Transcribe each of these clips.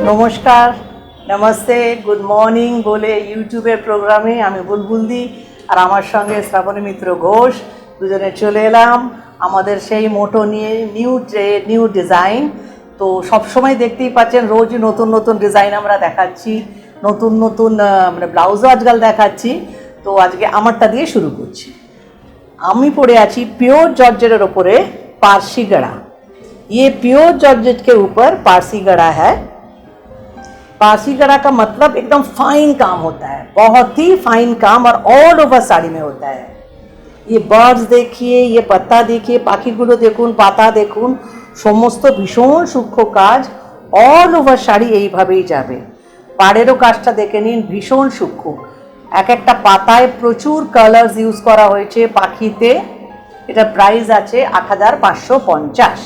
নমস্কার, namaste, good morning বলে ইউটিউবের প্রোগ্রামে আমি বুলবুলদি আর আমার সঙ্গে শ্রাবণী মিত্র ঘোষ দুজনে চলে এলাম আমাদের সেই মোটো নিয়ে নিউ ডিজাইন। তো সবসময় দেখতেই পাচ্ছেন রোজই নতুন নতুন ডিজাইন আমরা দেখাচ্ছি, নতুন নতুন মানে ব্লাউজও আজকাল দেখাচ্ছি। তো আজকে আমারটা দিয়ে শুরু করছি। আমি পরে আছি পিওর জর্জেটের ওপরে पारसी गड़ा। ये प्योर जॉर्जेट के ऊपर पारसी गड़ा है। पारसी गड़ा का मतलब एकदम फाइन काम होता है, बहुत ही फाइन काम और ऑल ओवर साड़ी में होता है। ये बर्ड्स देखिए, ये पत्ता देखिए, पाखिगुलो देखुन, पाता देखुन, समस्त भीषण सूक्ष्म काज ऑल ओवर शाड़ी এইভাবেই যাবে। পাড়েরও কাজটা দেখে নিন, ভীষণ সূক্ষ্ম। এক একটা পাতায় প্রচুর কালার্স ইউজ করা হয়েছে পাখিতে। এটা प्राइस আছে 8550।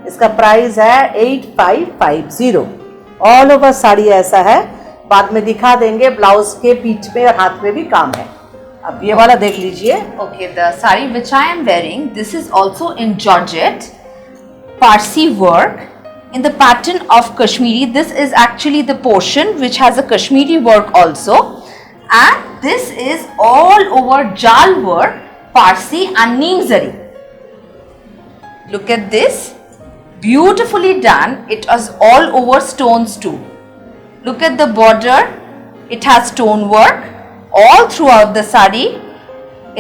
इसका प्राइस है 8550। ऑल ओवर साड़ी ऐसा है, बाद में दिखा देंगे। ब्लाउज के पीठ पे और हाथ में भी काम है। अब ये वाला देख लीजिए। Okay, the sari which I am wearing, this is also in Georgette, Parsi work in the pattern of Kashmiri. This is actually the portion which has a Kashmiri work also, and this is all over Jal work, Parsi and Neem Zari. Look at this, beautifully done. It was all over stones too. Look at the border, it has stone work all throughout the sari.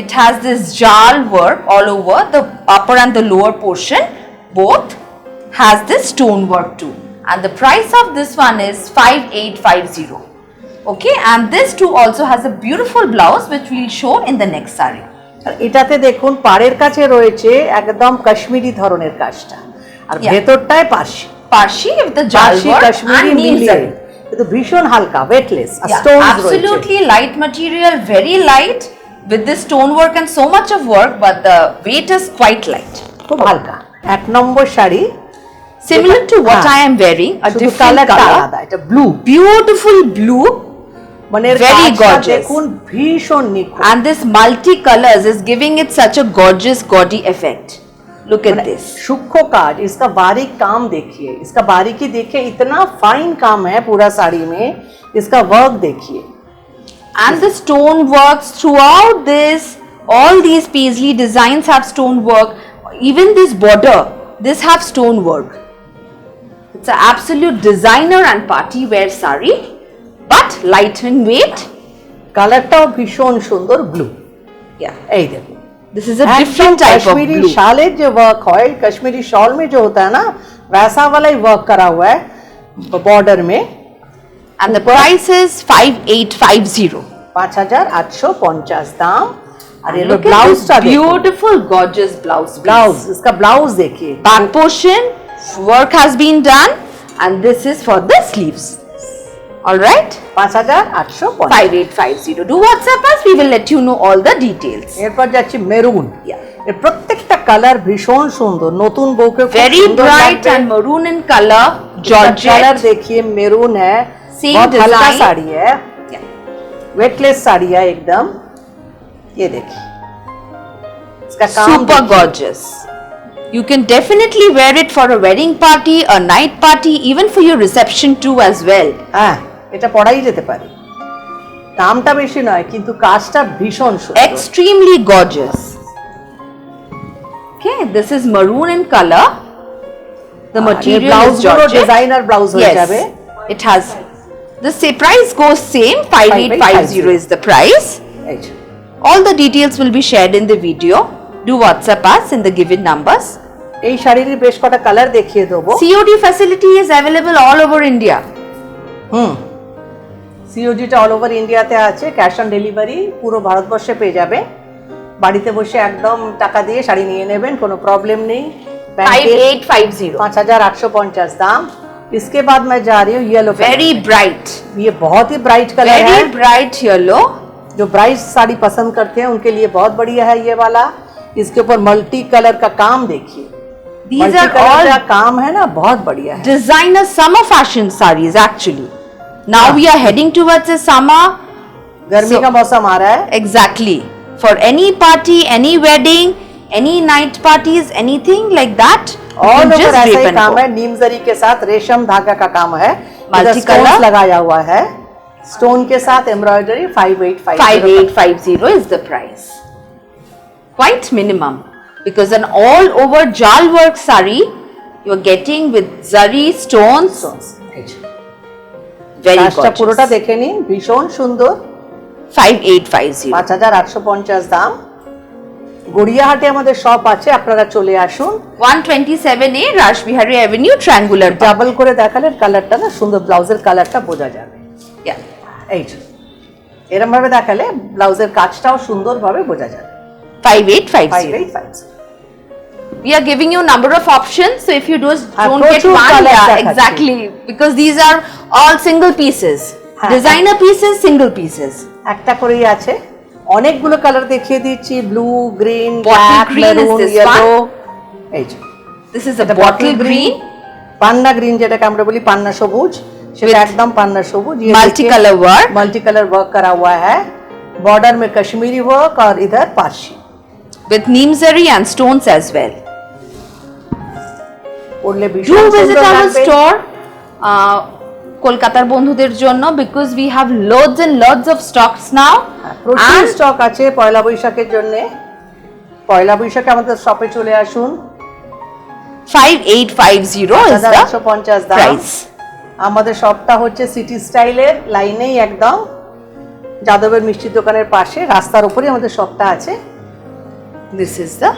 It has this Jal work all over the upper and the lower portion, both has this stone work too. And the price of this one is 5850. Okay, and this too also has a beautiful blouse which we'll show in the next sari. আর এটাতে দেখুন পাড়ের কাছে রয়েছে একদম কাশ্মীরি ধরনের কাজটা, আর ভেতরটায় Parsi Parsi with the Jal work Kashmiri and Neem মিলিয়ে Zari. কিন্তু ভীষণ হালকা, ওয়েটলেস, আর Yeah, স্টোনস রয়েছে। absolutely light material, very light with this stone work and so much of work, but the weight is quite light. খুব হালকা। এক নম্বর sari Similar to what হ্যাঁ, I am wearing, a শুধু different কালারটা color, আলাদা, এটা blue. beautiful blue, মানে এর very কাজটা gorgeous. দেখুন ভীষণ নিখুঁত। and this multi colors is giving it such a gorgeous, gaudy effect. Look at this. सूक्ष्म काज, इसका बारीक काम देखिए, इसका बारीकी देखिए, इतना फाइन काम है पूरा साड़ी में। इसका वर्क देखिए, And the stone works throughout this, all these paisley designs have stone work, even this border, this have stone work. It's an absolute designer and party wear sari, but light in weight. কালারটাও ভীষণ সুন্দর blue. Yeah, এই দেখুন, this is a different type of Kashmiri blue. शालेर जो work है, Kashmiri shawl में जो होता है ना, वैसा वाला ही वर्क करा हुआ है बॉर्डर में। And the price is 5850. 5850 दाम। और ये Look at ब्लाउज this का beautiful, gorgeous blouse. ब्लाउज, इसका ब्लाउज देखिए, Back portion work has been done, and this is for the sleeves. All right. 5850। 5850. Do WhatsApp us. We will let you know all the details. এরপর যাচ্ছি maroon. Yeah. এর প্রত্যেকটা colour ভীষণ সুন্দর, নতুন বউকে খুব Very সুন্দর bright লাগবে। and maroon in color. Colour Georgette. देखिए, मेरून है, Same बहुत हल्का design. साड़ी है, Yeah. वेटलेस साड़ी है एकदम। ये देखिए इसका काम Super देखिए। gorgeous. You can definitely wear it for a wedding party, a night party, even for your reception too as well. হ্যাঁ, এটা পরাই যেতে পারে। দামটা বেশি নয় কিন্তু কাজটা ভীষণ সুন্দর। Extremely gorgeous. Okay, this is maroon in color. The material blouse is গুলো Georgette. ডিজাইনার ব্লাউজ হয়ে যাবে। Yes, it has. The price goes same. 5850 is the price. এই যে, All the details will be shared in the video. Do WhatsApp us in the given numbers. এই শাড়ির বেশ কটা colour দেখিয়ে দেবো। COD facility is available all over India. সিওজিটা all over ইন্ডিয়াতে আছে, ক্যাশ অন ডেলিভারি পুরো ভারতবর্ষে পেয়ে যাবে। বাড়িতে বসে একদম টাকা দিয়ে শাড়ি নিয়ে নেবেন, কোনো प्रॉब्लम नहीं। 5850. 5850 दाम। इसके बाद मैं जा रही हूँ येलो। Very bright. ये बहुत ही ब्राइट कलर है, Very bright yellow. जो ब्राइट साड़ी पसंद करते हैं उनके लिए बहुत बढ़िया है ये वाला। इसके ऊपर मल्टी कलर का काम देखिए, These multi are colour all का काम है ना, बहुत बढ़िया है। designer summer fashion sarees actually. Now we are heading towards the summer. गर्मी So- का मौसम आ रहा है। Exactly. For any party, any wedding, any night parties, anything like that, you all can over just ऐसा drape ही and काम go. है, नीम जरी के साथ रेशम धागा का काम है। Multicolor. लगाया हुआ है स्टोन के साथ embroidery 5850 5850 is the price. Quite minimum because an all over jal work sari you are getting with zari stones. Very কাজটা পুরোটা gorgeous. দেখে নিন, ভীষণ সুন্দর। 5850. 5850 দাম। গড়িয়াহাটে আমাদের শপ আছে, আপনারা চলে আসুন। 127A Rashbihari Avenue, triangular bar. Double করে দেখালে কালারটা না সুন্দর, ব্লাউজের কালারটা বোঝা যাবে। Yeah. এই যে এরকম ভাবে দেখালে ব্লাউজের কাজটাও সুন্দরভাবে বোঝা যাবে। 5850. 5850 We are giving you number of options, so if you don't get প্রচুর one, colour yeah, দেখাচ্ছি। exactly, because these are all single pieces. হ্যাঁ। Designer pieces, single pieces. একটা করেই আছে, অনেকগুলো কালার দেখিয়ে দিচ্ছি, blue, green, Bottle black, green is maroon, this yellow. one? এই যে This is a এটা bottle green, পান্না গ্রিন, যেটাকে আমরা বলি পান্না সবুজ, সেটা With একদম পান্না সবুজ। multicolor work. मल्टीकलर वर्क करा हुआ है, बॉर्डर में कश्मीरी वर्क और इधर Parsi. with neem zari and stones as well. পরলে Do ভীষণ visit সুন্দর our লাগবে। store, কলকাতার বন্ধুদের জন্য, because we have loads and loads of stocks now. প্রচুর And স্টক আছে পয়লা বৈশাখের জন্য। পয়লা বৈশাখে আমাদের শপে চলে আসুন। 5850 is the 1,850 দাম। price. আমাদের শপটা হচ্ছে সিটি স্টাইলের লাইনেই, একদম যাদবের মিষ্টির দোকানের পাশে, রাস্তার উপরেই আমাদের শপটা আছে। This is the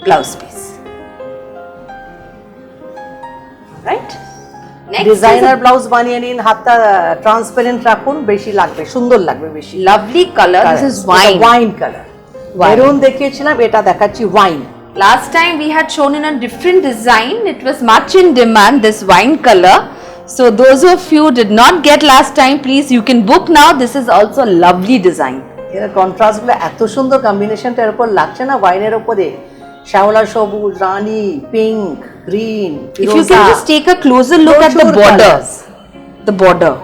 blouse piece. Right? Next designer is blouse বানিয়ে নিন, হাতটা ট্রান্সপারেন্ট রাখুন, বেশি লাগবে, সুন্দর লাগবে বেশি। a lovely color. This is wine. Wine colour. Maroon দেখিয়েছিলাম, এটা দেখাচ্ছি wine. Last time we had shown in a different design. It was much in demand, this wine color. So those of you did not get last time, please you can book now. This is also a lovely design. এর contrast গুলো এত সুন্দর, কম্বিনেশনটা এর উপর লাগছে না ওয়াইনের উপরে, শ্যাওলা সবুজ, রানী, pink, green, If you can just take a closer look at the border. The border.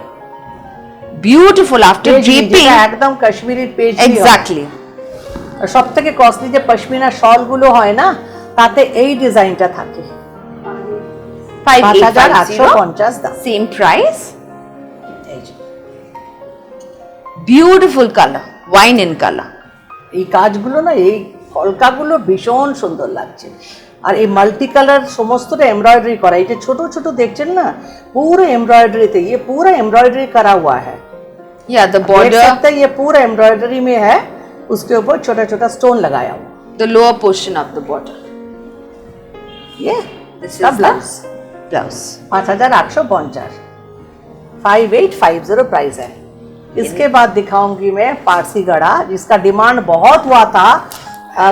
Beautiful after draping. একদম কাশ্মীরের পেজ। Exactly. সব থেকে কস্টলি যে পশমিনা শল গুলো হয় না, তাতে এই ডিজাইনটা থাকে। 5850. 5850 দাম। Same price. এই যে Beautiful color. Wine in color. এই কাজগুলো না, এই কলকাগুলো ভীষণ সুন্দর লাগছে। আর এই মাল্টি কালার সমস্তটা এমব্রয়ডারি করা, এটা ছোট ছোট দেখছেন না, পুরো এমব্রয়ডারিতে, ये पूरा एम्ब्रॉयडरी करा हुआ है। Yeah, the देख border, सकते हैं, ये पूरा एम्ब्रॉयडरी में है, उसके ऊपर छोटा छोटा स्टोन लगाया हुआ। the lower portion of the border. ये This इसका is blouse. the blouse. 5850 5850 price है। इसके बाद दिखाऊंगी मैं पारसी गड़ा, जिसका डिमांड बहुत हुआ था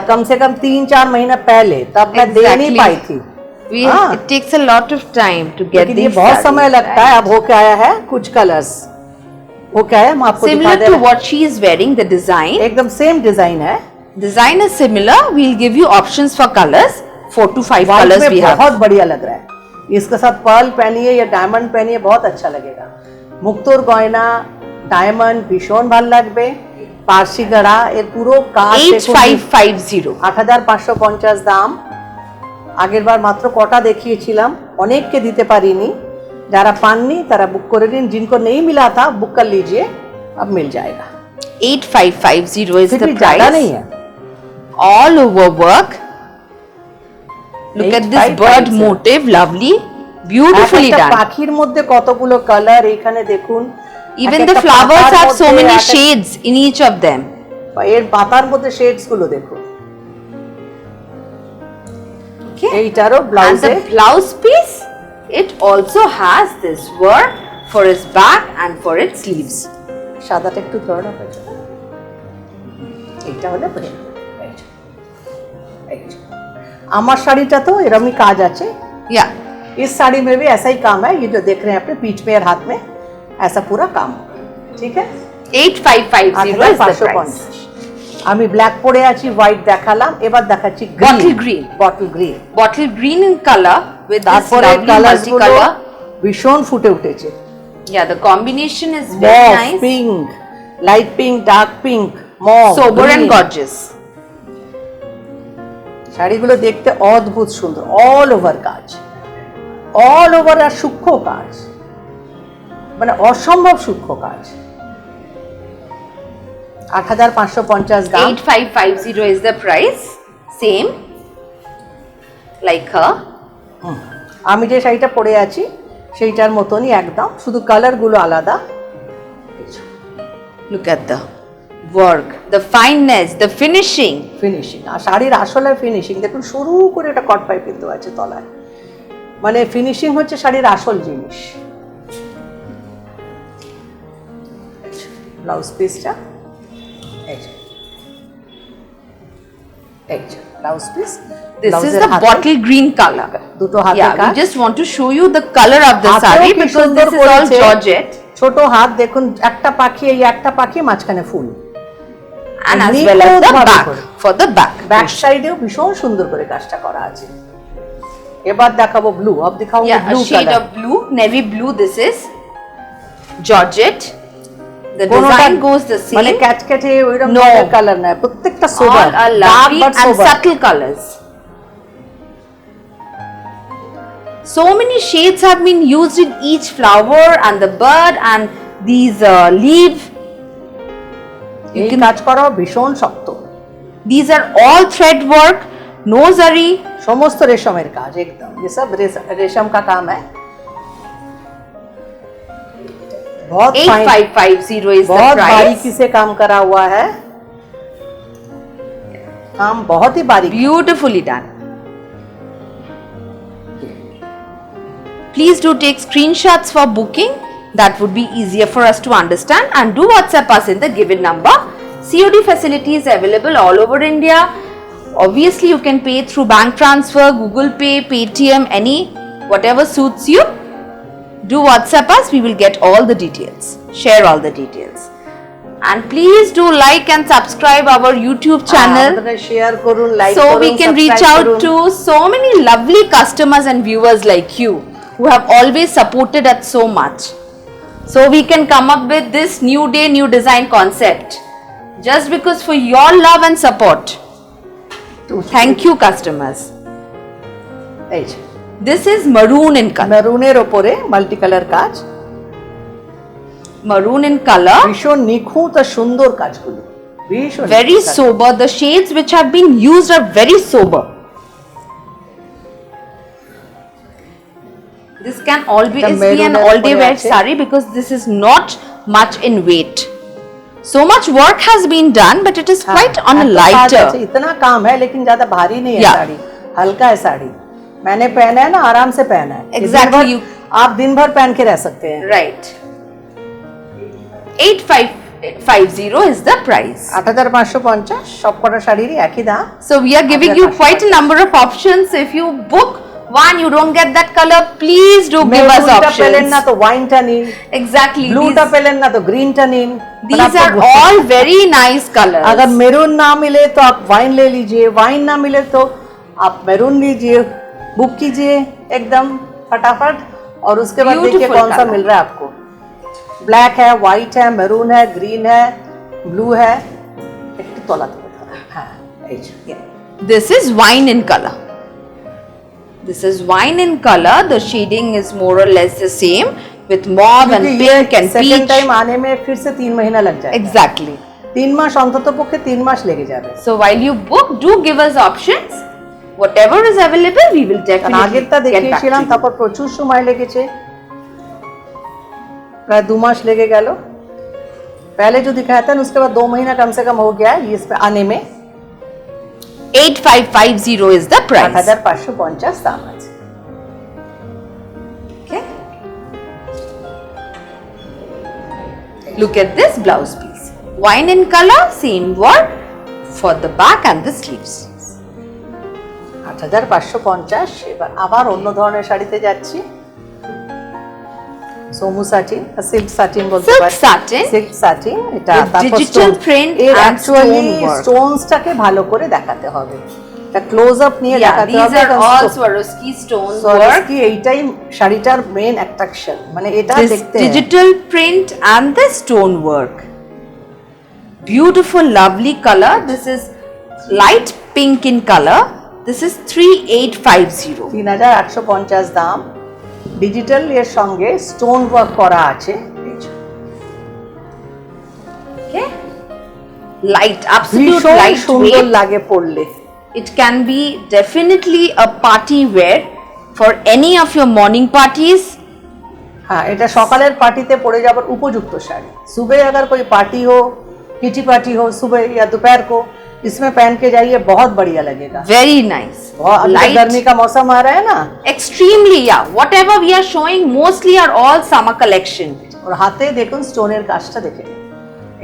कम से कम 3-4 महीना पहले, तब मैं दे नहीं Exactly. पाई थी। हाँ। It takes a lot of time to get लेकिन ये these बहुत sarees, समय लगता है। अब होके आया है कुछ कलर्स, होके आया, हम आपको दिखा Similar दे to रहे what she is wearing, the design. हैं। एकदम सेम डिजाइन है। Design is similar. We'll give you options for colors. 4 to 5 white colors में we have. बहुत बढ़िया लग रहा है। इसके साथ पर्ल पहनिए या डायमंड पहनिए, बहुत अच्छा लगेगा। मुक्तोर गयना, डायमंड भीषण ভালো লাগবে। পারসি গড়া, এর পুরো কাজ দেখুন। 8550. 8550 দাম। আগের বার মাত্র কটা দেখিয়েছিলাম, অনেককে দিতে পারিনি। যারা পাননি তারা বুক করে নিন, जिनको नहीं मिला था बुक कर लीजिए, अब मिल जाएगा। 8550 is the सिर्फ ज्यादा price. नहीं है। All over work. Look at this bird 8550 motive, lovely, beautifully একটা done. পাখির মধ্যে কতগুলো কালার এখানে দেখুন। Even এক the একটা flowers পাতার have so মধ্যে many এক এক- shades in each of them. এর পাতার মধ্যে শেডস গুলো দেখুন। Okay. এইটারও And ব্লাউজে the blouse piece, it also has this work for its back and for its sleeves. সাদাটা একটু ধরে রাখো। এইটা হলো প্লেন। আমার শাড়িটা তো এরকমই কাজ আছে। Yeah. इस साड़ी में भी ऐसा ही काम है, ये जो देख रहे हैं अपने पीठ पे और हाथ में, ऐसा पूरा काम होगा। ठीक है। 8550 is the price. 8550। আমি ব্ল্যাক পরে আছি, হোয়াইট দেখালাম, এবার দেখাচ্ছি Bottle green. Bottle green. Bottle green in color with this তারপরে lovely কালারস গুলো multicolor. ভীষণ ফুটে উঠেছে। Yeah, the combination is very mauve, nice. Pink, light pink, dark pink, mauve, Sober and green। gorgeous. শাড়িগুলো দেখতে অদ্ভুত সুন্দর, অল ওভার কাজ, অল ওভার আর সূক্ষ্ম কাজ। মানে অসম্ভব সূক্ষ্ম কাজ। 8,550 দাম। 8550 is the price. Same like her. আমি যে শাড়িটা পরে আছি সেইটার মতনই একদম, শুধু কালারগুলো আলাদা। Look at the work, the fineness, the finishing. Finishing, আর শাড়ির আসলে ফিনিশিং দেখুন, সরু করে একটা কট পাইপিং দেওয়া আছে তলায়, মানে ফিনিশিং হচ্ছে শাড়ির আসল জিনিস। ব্লাউজ পিসটা blouse piece, This is the bottle green color. দুটো হাতে Yeah, we কাজ। just want to show you the color of the হাতেও saree কি because সুন্দর this is all করেছে। georgette ছোট হাত দেখুন, একটা পাখি, এই একটা পাখি, মাঝখানে ফুল, and as well as the নিখুঁতভাবে back করে। for the back. ব্যাক সাইডেও ভীষণ সুন্দর করে কাজটা করা আছে। এবার দেখাবো ব্লু, আপ দেখাবো Yeah, blue a shade colour. of blue, navy blue. This is georgette. The কোনোটা design goes the মানে same. ক্যাচক্যাচে ওইরকম No. কালার নয়, প্রত্যেকটা sober, All are dark lovely but and sober. subtle colors. So many shades have been used in each flower and the bird and these leaf. এই কাজ করা ভীষণ শক্ত, These are all thread work, no zari. সমস্ত রেশমের কাজ একদম, ये सब रेशम का काम है। बहुत फाइन, 8550 is the बहुत price. बारीकी से काम करा हुआ है, काम बहुत ही बारीक। Beautifully done. Please do take screenshots for booking. That would be easier for us to understand, and do WhatsApp us in the given number. COD facility is available all over India. Obviously, you can pay through bank transfer, Google Pay, Paytm, any, whatever suits you. Do WhatsApp us, we will get all the details, share all the details. And please do like and subscribe our YouTube channel. Share করুন, like So করুন, we can reach subscribe out করুন। to so many lovely customers and viewers like you who have always supported us so much. So we can come up with this new day, new design concept just because for your love and support. Thank you, customers. এই যে This is maroon in color. মেরুনের ওপরে multi colour কাজ, Maroon in color. ভীষণ নিখুঁত আর সুন্দর কাজগুলো, ভীষণ Very নিখুঁত কাজ। sober. The shades which have been used are very sober. This can always be maroon an এর all-day উপরে wear আছে। saree because this is not much in weight. So much work has been done, but it is quite on a এত কাজ lighter. আছে, इतना काम है लेकिन ज्यादा भारी नहीं है Yeah. साड़ी, हल्का है साड़ी। मैंने पहना है ना, आराम से पहना है। ये दिन Exactly, भर- you- आप दिन भर पहन के रह सकते हैं। Right. 8550 is the price. 8,550 সবকটা শাড়িরই একই দাম। So we are giving you quite a number of options. If you book one, you don't get that color. Please do give us মেরুনটা পেলেন options. না তো ওয়াইনটা নিন, Exactly. ব্লুটা পেলেন না তো গ্রিনটা নিন। These are all very nice colors. अगर मेरून ना मिले तो आप वाइन ले लीजिए, वाइन ना मिले तो आप मेरून लीजिए, बुक कीजिए एकदम फटाफट, और उसके बाद देखिए Beautiful कौन सा color. मिल रहा है आपको। ब्लैक है, व्हाइट है, मेरून है, ग्रीन है, ब्लू है, একটু তলাতে করতে হবে। হ্যাঁ এই যে This is wine in color. This is wine in color. The shading is more or less the same with mauve and क्योंकि ये pink and second peach. Time आने में फिर से 3 महीना लग जाएगा। Exactly. 3 মাস অন্তত পক্ষে 3 মাস লেগে যাবে। So while you book, do give us options. Whatever is available, we will কারণ definitely আগেরটা get back to দেখিয়েছিলাম, you. তারপর প্রচুর সময় লেগেছে, प्राय 2 मास लेके गए। पहले जो दिखाया था उसके बाद 2 महीना कम से कम हो गया है इस पे आने में। 8550 is the price. 8,550 দাম আছে। Okay. Look at this blouse piece. Wine in color, same work for the back and the sleeves. 8,550। এবার আবার অন্য ধরনের শাড়িতে যাচ্ছি, সোমু সাটিন, সিল্ক সাটিন বলতে Silk পারি, satin সিল্ক সাটিন। এটা with তারপর digital stone। print এর and অ্যাকচুয়ালি stone work. স্টোনসটাকে ভালো করে দেখাতে হবে, এটা ক্লোজ আপ নিয়ে Yeah, দেখাতে these হবে। are all Swarovski stone work. সরস্কি এইটাই শাড়িটার মেইন অ্যাট্রাকশন, মানে এটা This দেখতে হয়। digital print and the stone work. Beautiful, lovely color. This is light pink in color. This is 3850. 3,850 দাম। ডিজিটাল এর সঙ্গে স্টোন ওয়ার্ক করা আছে। Okay, light, absolute ভীষণ সুন্দর lightweight. লাগে পরলে। It can be definitely a party wear for any of your morning parties. हाँ, এটা সকালের পার্টিতে পরে যাবার উপযুক্ত শাড়ি। सुबह अगर कोई पार्टी हो, किटी पार्टी हो सुबह या दोपहर को, इसमें पहन के जाइए, बहुत बढ़िया लगेगा। Very nice. अभी तो गर्मी का मौसम आ रहा है ना, Extremely, yeah. Whatever we are showing mostly are all summer collection. और হাতে দেখুন স্টোনের কাজটা দেখে নিন।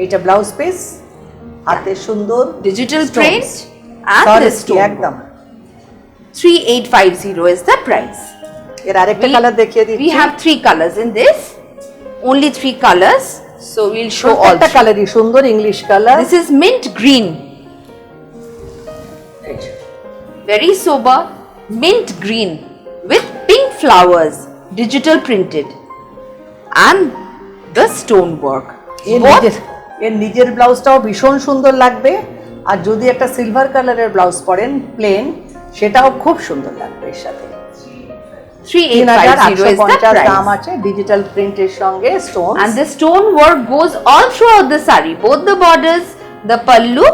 এইটা ব্লাউজ পিস, হাতে সুন্দর Digital stones। print and Sorry, the stone একদম। work. 3850 is the price. এর আরেকটা কালার দেখিয়ে দিচ্ছি। We have 3 colors in this. Only 3 colors. So we'll show all প্রত্যেকটা 3. কালারই সুন্দর, English colour. This is mint green. Very sober mint green with pink flowers, digital printed, and the stone work. এর নিজের ব্লাউজটাও ভীষণ সুন্দর লাগবে, আর যদি একটা সিলভার কালারের ব্লাউজ পরেন প্লেন, সেটাও খুব সুন্দর লাগবে এর সাথে। 3850 is the 3850 দাম price. আছে, ডিজিটাল প্রিন্টের সঙ্গে stone. And the stone work goes all throughout the saree, both the borders, the pallu,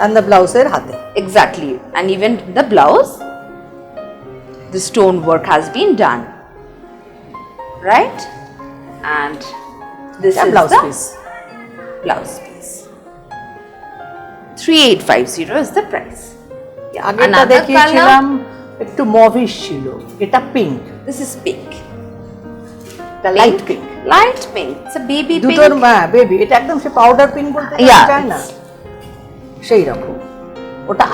and the ব্লাউজের হাতে। exactly, and even the blouse. The stone work has been done, right? And this is blouse the piece. blouse piece. 3850 is the price. আগেরটা Another দেখিয়েছিলাম একটু mauvish ছিল, এটা pink, This is pink. এটা light pink. Light pink. It's a baby pink. দুটোর baby, এটা একদম সে powder pink বলতে Yeah, চায় না, সেই রকম। ওটা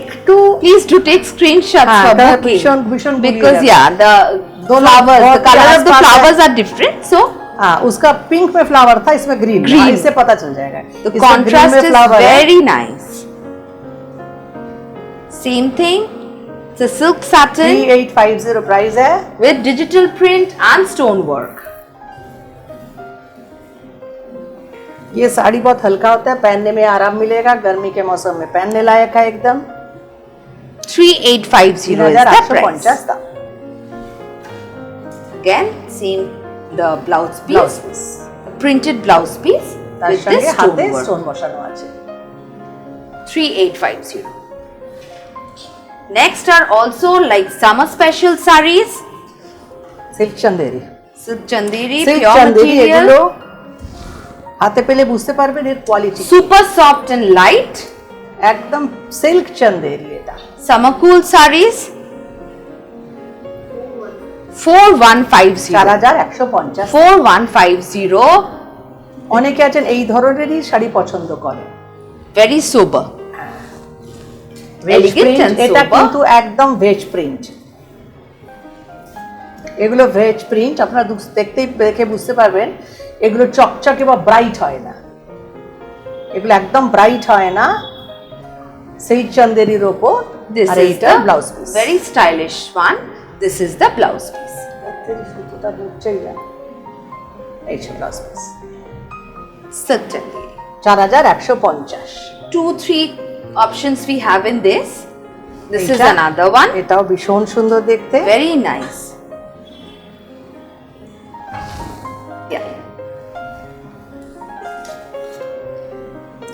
একটু Please do take screenshots हाँ, for the booking. भीषण गुलिये Because जाते yeah, the दोनों flowers, बहुत the color of the आसपास है। flowers are different. So हाँ, उसका पिंक में फ्लावर था, इसमें ग्रीन। Green। इससे पता चल जाएगा the इसमें contrast green में is flower है। very nice. Same thing. It's a silk satin 3850 price है। with digital print and stone work. ये साड़ी बहुत हल्का होता है, पहनने में आराम मिलेगा, गर्मी के मौसम में पहनने लायक है एकदम। 3850 is the price. 3850 दाम। Again, same the blouse blouse piece, piece, a printed blouse piece তার with সঙ্গে this হাতে stone work. স্টোন বসানো আছে। 3850. Next are also like summer special sarees, silk Chanderi, silk chanderi, silk pure Chanderi, এগুলো material, হাতে পেলে বুঝতে পারবেন এর quality. super soft and light. একদম সিল্ক চন্দেরি এটা। Summer cool sarees, 4150. 4150। 4150. অনেকে আছেন এই ধরনেরই শাড়ি পছন্দ করে। Very sober. Veg Elegant print, and এটা sober. কিন্তু একদম ভেজ প্রিন্ট। এগুলো ভেজ প্রিন্ট, আপনারা দেখে বুঝতে পারবেন এগুলো চকচকে বা ব্রাইট হয় না, এগুলো একদম ব্রাইট হয় না, সেই চন্দেরির ওপর। This আর is এইটা the blouse piece. very stylish one. This is the blouse piece. সুতোটা ঢুকছেই না, এই যে blouse piece. Silk chanderi. 4150। 2-3 options we have in this. This is এইটা- another one. এটাও ভীষণ সুন্দর দেখতে। Very nice. Yeah.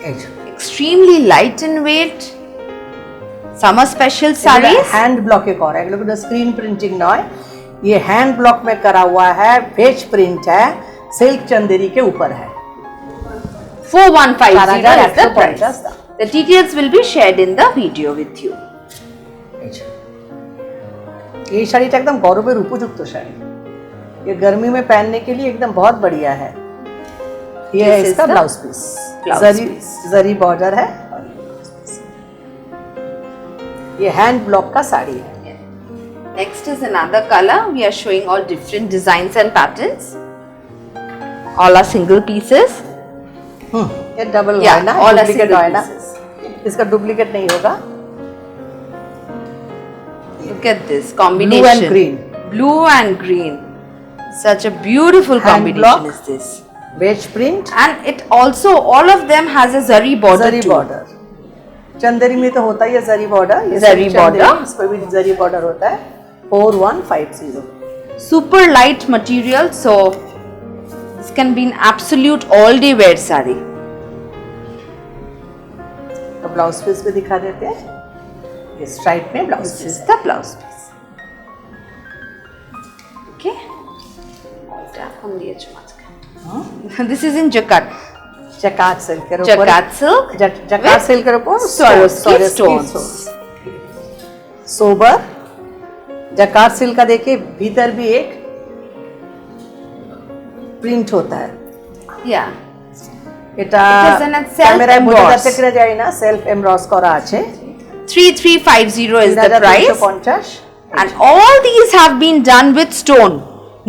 এই যে Extremely light in weight. Summer special sarees. Hand block करा, एगलो को स्क्रीन प्रिंटिंग नॉय, ये हैंड ब्लॉक में करा हुआ है, वेज प्रिंट है, सिल्क चंदेरी के ऊपर है। 4150 is the 4150 price. The details will be shared in the video with you. ये শাড়িটা একদম গরমের উপযুক্ত শাড়ি, ये गर्मी में पहनने के लिए एकदम बहुत बढ़िया है। ये है This is इसका the blouse piece, blouse zari piece. Zari border है, ये हैंड ब्लॉक का साड़ी है। Next is another color. We are showing all different designs and patterns. All are single pieces. ये डबल Yeah, है ना, all are डुप्लीकेट single है ना, pieces. इसका डुप्लीकेट नहीं होगा। Look at this combination. Blue and green. Blue and green. Such a beautiful Hand combination block. is this. वेज print, And it also, all of them has a zari border zari too. Border. Chanderi में तो होता ही है जरी border, ये जरी silk border. Chanderi, इस पर भी जरी border होता है। 4150। super light material, so this can be an absolute all day wear sari. तो ब्लाउज पीस भी दिखा देते हैं, ये स्ट्राइप में blouse This piece. is the blouse piece. Okay. This is in jacquard. जकात सिल्क के ऊपर, Jacquard silk. जकात with सिल्क के ऊपर Swarovski stones. सोबर जकात सिल्क का देखिए भीतर भी एक प्रिंट होता है, Yeah. এটা It is in a self ক্যামেরায় বোঝা embossed. যাচ্ছে কিনা জানি না, সেলফ এমব্রস করা আছে। 3350 is the price. 3250 And all these have been done with stone.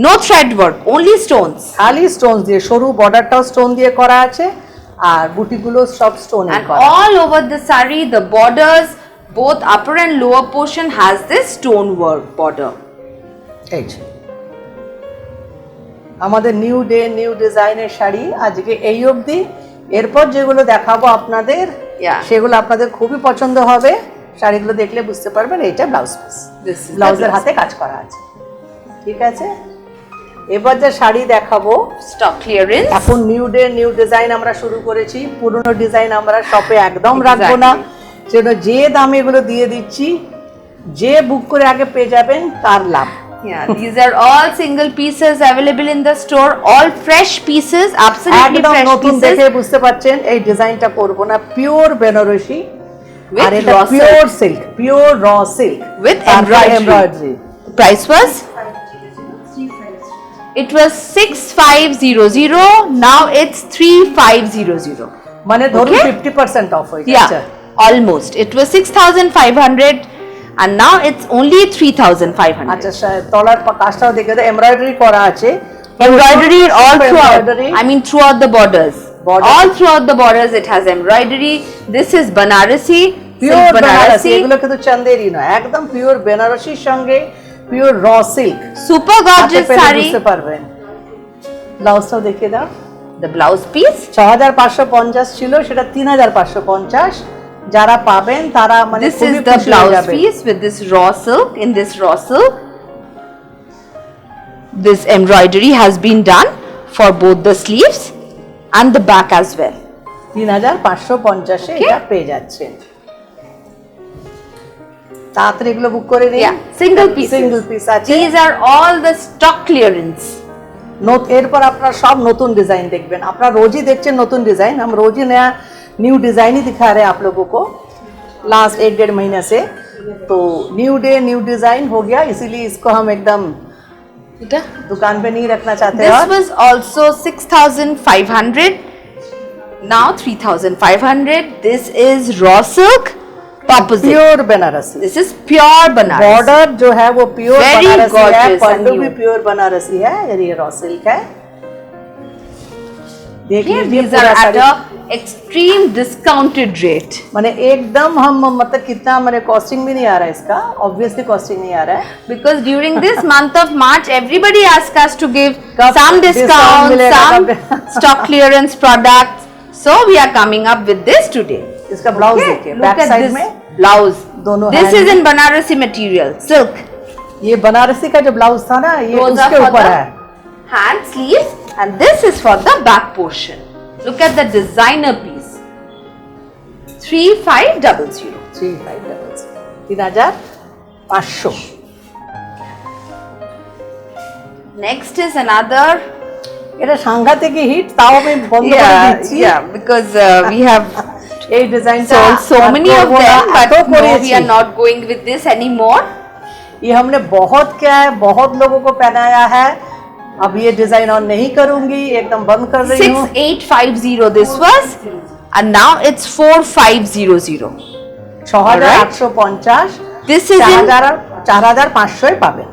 No thread work, only stones. খালি স্টোন দিয়ে, সরু বর্ডারটাও স্টোন দিয়ে করা আছে আর বুটিগুলো সব স্টোন And করা। all over the sari, the borders, both upper and lower portion has this stone work border. এই যে আমাদের নিউ ডে নিউ ডিজাইনের শাড়ি আজকে এই অবধি। এরপর যেগুলো দেখাবো আপনাদের, Yeah. সেগুলো আপনাদের খুবই পছন্দ হবে। শাড়িগুলো দেখলে বুঝতে পারবেন এইটা blouse piece, This is the ব্লাউজের blouse. হাতে কাজ করা আছে। ঠিক আছে, এবার যে শাড়ি দেখাবো Stock clearance. এখন নিউ ডে নিউ ডিজাইন আমরা শুরু করেছি। পুরনো ডিজাইন আমরা শপে একদম রাখবো না, সেজন্য যে দামে এগুলো দিয়ে দিচ্ছি, যে বুক করে আগে পেয়ে যাবেন তার লাভ। Yeah, these are all single pieces available in the store. All fresh pieces, absolutely একদম fresh নতুন pieces. দেখে বুঝতে পারছেন এই ডিজাইনটা করব না, পিওর বেনারসি With আর এটা raw pure silk, pure raw silk With embroidery. Price was? It was 6500. Now it's 3500. মানে ধরুন Okay. 50% অফ হয়ে Yeah, যাচ্ছে। almost. It was 6500 and now it's only 3500. আচ্ছা তলার কাজটাও দেখে দাও, এমব্রয়ডারি করা আছে। Embroidery all throughout. Embroidery. I mean throughout the borders. All throughout the borders it has embroidery. This is Banarasi. Pure Silk Banarasi, Banarasi. এগুলো কিন্তু চান্দেরি নয়, একদম পিওর বেনারসির সঙ্গে pure raw silk. Super gorgeous saree. বুঝতে পারবেন। ব্লাউজটাও দেখিয়ে দাও। The blouse piece. 6550 ছিল, সেটা 3550। যারা পাবেন তারা মানে This খুবই is the খুশি হয়ে blouse যাবেন। piece with this raw silk. In this raw silk, this embroidery has been done for both the sleeves and the back as well. 3550 এটা পেয়ে যাচ্ছেন। তাড়াতাড়ি এগুলো বুক করে নিন। Yeah, single pieces. Single piece আছে। These are all the stock clearance. এরপর আপনারা সব নতুন ডিজাइन দেখবেন। আপনারা रोज ही देखते हैं नতুন डिजाइन, हम रोज ही नया न्यू डिजाइन ही दिखा रहे हैं आप लोगों को लास्ट 1-1.5 महीने से। तो न्यू डे न्यू डिजाइन हो गया, इसीलिए इसको हम एकदम दुकान पे नहीं रखना चाहते। This और was also 6500. Now 3500. This is raw silk. Opposite. Pure Banarasi. This is pure Banaras. Border जो है वो प्योर Very बनारसी है, gorgeous पल्लू and भी new. प्योर बनारसी है, ये रॉ सिल्क है। देख Okay, लीजिए these पूरा are at sari, a extreme discounted rate. माने एकदम हम मतलब कितना हमारे कॉस्टिंग भी नहीं आ रहा है इसका, ऑब्वियसली कॉस्टिंग नहीं आ रहा है। Because during this month of March, everybody asked us to give कब some discount discount, मिलेगा, some कब- stock clearance products. So we are coming up with this today. इसका ब्लाउज Okay, देखिए, look back at side this में blouse. दोनों This hand is in में। Banarasi material, silk. ये बनारसी का जो ब्लाउज था ना, ये Those are उसके for ऊपर the है। hand sleeves, and this is for the back portion. Look at the designer piece. 3500. 3500। Next is another. এটা সাংঘাতিক হিট, তাও আমি বন্ধ করে দিচ্ছি। because we have এই ডিজাইনটা sold so many of them, but no, we करेছি। are not going with this anymore. ये हमने बहुत क्या है, बहुत लोगों को पहनाया है। अब ये डिजाइन और नहीं करूंगी, एकदम बंद कर रही हूँ। 6850 this was, and now it's 4500. 6850। This is in, 4500 পাবেন।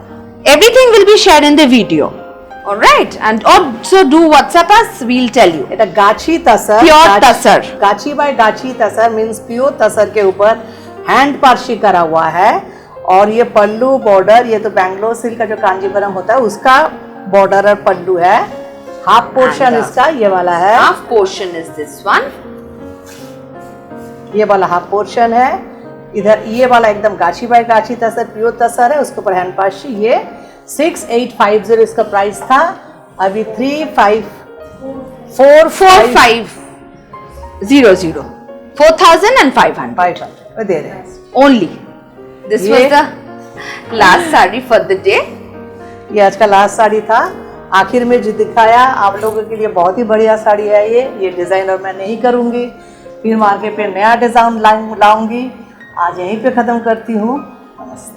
everything will be shared in the video. All right, and also do WhatsApp us. We'll tell you. এটা गाछी तसर, Pure तसर. गाछी बाय गाछी तसर मीन्स प्योर तसर के ऊपर हैंड पार्शी करा हुआ है। और ये पल्लू बॉर्डर, ये तो बैंगलोर सिल्क का जो कांजीवरम होता है उसका बॉर्डर और पल्लू है। हाफ पोर्शन And, इसका ये वाला है, Half portion is this one. ये वाला हाफ पोर्शन है। इधर ये वाला एकदम गाछी बाय गाछी तसर प्योर तसर है, उसके ऊपर हैंड पार्शी। ये 6850 इसका प्राइस था, अभी 4500 4500 में दे रहे हैं। only. This was ये- the last saree for the day. ये आज का लास्ट साड़ी था। आखिर में जो दिखाया आप लोगों के लिए बहुत ही बढ़िया साड़ी है ये डिज़ाइन और मैं नहीं करूँगी, फिर मार्केट पे नया डिज़ाइन लाऊंगी। आज यहीं पे ख़त्म करती हूँ।